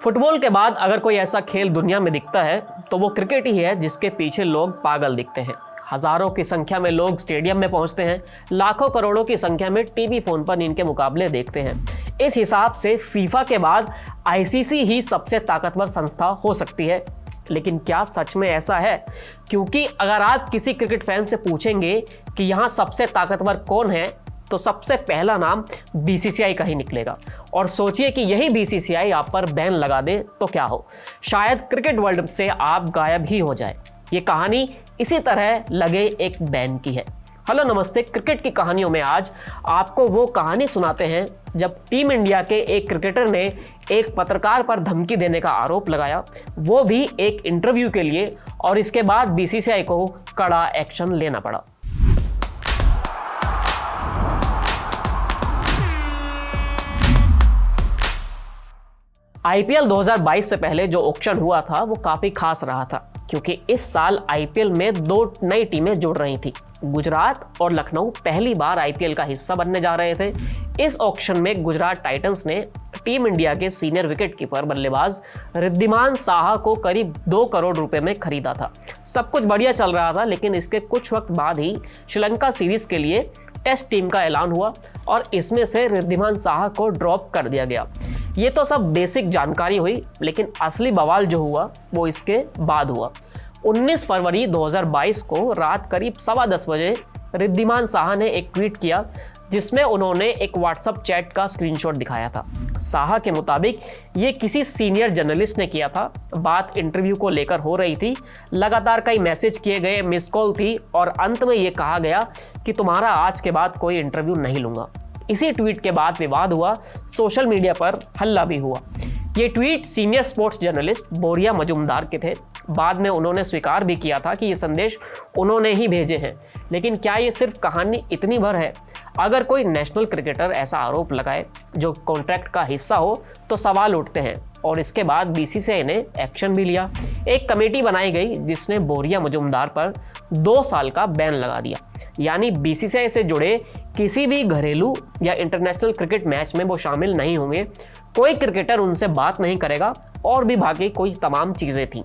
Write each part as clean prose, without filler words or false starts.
Football के बाद अगर कोई ऐसा खेल दुनिया में दिखता है तो वो क्रिकेट ही है, जिसके पीछे लोग पागल दिखते हैं। हजारों की संख्या में लोग स्टेडियम में पहुंचते हैं, लाखों करोड़ों की संख्या में टीवी फोन पर इनके मुकाबले देखते हैं। इस हिसाब से फीफा के बाद आईसीसी ही सबसे ताकतवर संस्था हो सकती है। लेकिन क्या सच में ऐसा है? क्योंकि अगर आप किसी क्रिकेट फैन से पूछेंगे कि यहाँ सबसे ताकतवर कौन है, तो सबसे पहला नाम बीसीसीआई का ही निकलेगा। और सोचिए कि यही बीसीसीआई आप पर बैन लगा दे तो क्या हो, शायद क्रिकेट वर्ल्ड से आप गायब ही हो जाए। ये कहानी इसी तरह लगे एक बैन की है। हेलो नमस्ते, क्रिकेट की कहानियों में आज आपको वो कहानी सुनाते हैं जब टीम इंडिया के एक क्रिकेटर ने एक पत्रकार पर धमकी देने का आरोप लगाया, वो भी एक इंटरव्यू के लिए, और इसके बाद बीसीसीआई को कड़ा एक्शन लेना पड़ा। आईपीएल 2022 से पहले जो ऑक्शन हुआ था वो काफी खास रहा था, क्योंकि इस साल आईपीएल में दो नई टीमें जुड़ रही थी। गुजरात और लखनऊ पहली बार आईपीएल का हिस्सा बनने जा रहे थे। इस ऑक्शन में गुजरात टाइटंस ने टीम इंडिया के सीनियर विकेटकीपर बल्लेबाज रिद्धिमान साहा को करीब 2 करोड़ रुपए में खरीदा था। सब कुछ बढ़िया चल रहा था, लेकिन इसके कुछ वक्त बाद ही श्रीलंका सीरीज के लिए टेस्ट टीम का ऐलान हुआ और इसमें से रिद्धिमान साहा को ड्रॉप कर दिया गया। ये तो सब बेसिक जानकारी हुई, लेकिन असली बवाल जो हुआ वो इसके बाद हुआ। 19 फरवरी 2022 को रात करीब 10:15 बजे रिद्धिमान साहा ने एक ट्वीट किया, जिसमें उन्होंने एक व्हाट्सएप चैट का स्क्रीनशॉट दिखाया था। साहा के मुताबिक ये किसी सीनियर जर्नलिस्ट ने किया था। बात इंटरव्यू को लेकर हो रही थी, लगातार कई मैसेज किए गए, मिस कॉल थी और अंत में ये कहा गया कि तुम्हारा आज के बाद कोई इंटरव्यू नहीं लूंगा। इसी ट्वीट के बाद विवाद हुआ, सोशल मीडिया पर हल्ला भी हुआ। ये ट्वीट सीनियर स्पोर्ट्स जर्नलिस्ट बोरिया मजुमदार के थे। बाद में उन्होंने स्वीकार भी किया था कि ये संदेश उन्होंने ही भेजे हैं। लेकिन क्या ये सिर्फ कहानी इतनी भर है? अगर कोई नेशनल क्रिकेटर ऐसा आरोप लगाए जो कॉन्ट्रैक्ट का हिस्सा हो तो सवाल उठते हैं, और इसके बाद बीसीसीआई ने एक्शन भी लिया। एक कमेटी बनाई गई जिसने बोरिया मजुमदार पर 2 साल का बैन लगा दिया। यानी बीसीसीआई से जुड़े किसी भी घरेलू या इंटरनेशनल क्रिकेट मैच में वो शामिल नहीं होंगे, कोई क्रिकेटर उनसे बात नहीं करेगा, और भी बाकी कोई तमाम चीज़ें थीं।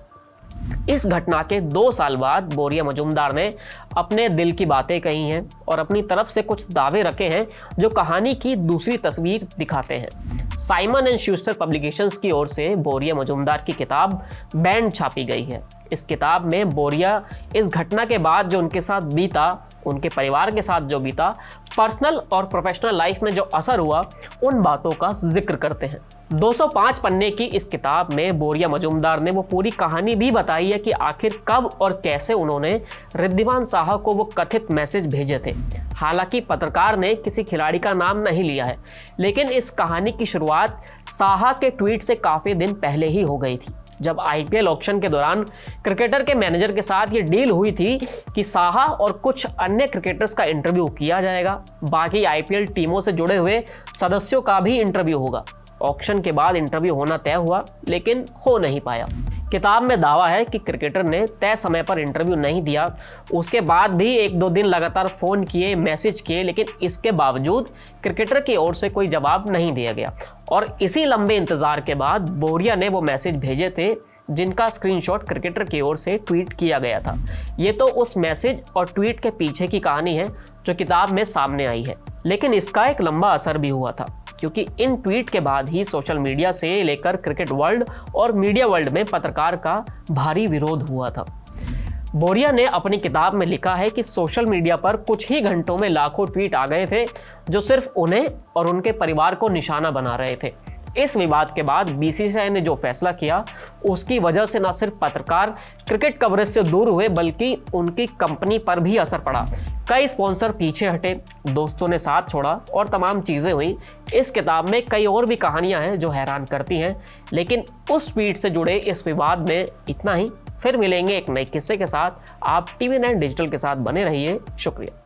इस घटना के 2 साल बाद बोरिया मजुमदार ने अपने दिल की बातें कही हैं और अपनी तरफ से कुछ दावे रखे हैं जो कहानी की दूसरी तस्वीर दिखाते हैं। साइमन एंड शूस्टर पब्लिकेशंस की ओर से बोरिया मजुमदार की किताब बैंड छापी गई है। इस किताब में बोरिया इस घटना के बाद जो उनके साथ बीता, उनके परिवार के साथ जो बीता, पर्सनल और प्रोफेशनल लाइफ में जो असर हुआ, उन बातों का जिक्र करते हैं। 205 पन्ने की इस किताब में बोरिया मजुमदार ने वो पूरी कहानी भी बताई है कि आखिर कब और कैसे उन्होंने रिद्धिमान साहा को वो कथित मैसेज भेजे थे। हालांकि पत्रकार ने किसी खिलाड़ी का नाम नहीं लिया है, लेकिन इस कहानी की शुरुआत साहा के ट्वीट से काफ़ी दिन पहले ही हो गई थी, जब आईपीएल ऑक्शन के दौरान क्रिकेटर के मैनेजर के साथ ये डील हुई थी कि साहा और कुछ अन्य क्रिकेटर्स का इंटरव्यू किया जाएगा, बाकी आईपीएल टीमों से जुड़े हुए सदस्यों का भी इंटरव्यू होगा। ऑक्शन के बाद इंटरव्यू होना तय हुआ, लेकिन हो नहीं पाया। किताब में दावा है कि क्रिकेटर ने तय समय पर इंटरव्यू नहीं दिया। उसके बाद भी 1-2 दिन लगातार फ़ोन किए, मैसेज किए, लेकिन इसके बावजूद क्रिकेटर की ओर से कोई जवाब नहीं दिया गया। और इसी लंबे इंतज़ार के बाद बोरिया ने वो मैसेज भेजे थे जिनका स्क्रीनशॉट क्रिकेटर की ओर से ट्वीट किया गया था। ये तो उस मैसेज और ट्वीट के पीछे की कहानी है जो किताब में सामने आई है। लेकिन इसका एक लंबा असर भी हुआ था, क्योंकि इन ट्वीट के बाद ही सोशल मीडिया से लेकर क्रिकेट वर्ल्ड और मीडिया वर्ल्ड में पत्रकार का भारी विरोध हुआ था। बोरिया ने अपनी किताब में लिखा है कि सोशल मीडिया पर कुछ ही घंटों में लाखों ट्वीट आ गए थे जो सिर्फ उन्हें और उनके परिवार को निशाना बना रहे थे। इस विवाद के बाद बीसीसीआई ने जो फैसला किया, उसकी वजह से न सिर्फ पत्रकार क्रिकेट कवरेज से दूर हुए, बल्कि उनकी कंपनी पर भी असर पड़ा। कई स्पॉन्सर पीछे हटे, दोस्तों ने साथ छोड़ा और तमाम चीज़ें हुई। इस किताब में कई और भी कहानियां हैं जो हैरान करती हैं, लेकिन उस ट्वीट से जुड़े इस विवाद में इतना ही। फिर मिलेंगे एक नए किस्से के साथ। आप TV9 डिजिटल के साथ बने रहिए। शुक्रिया।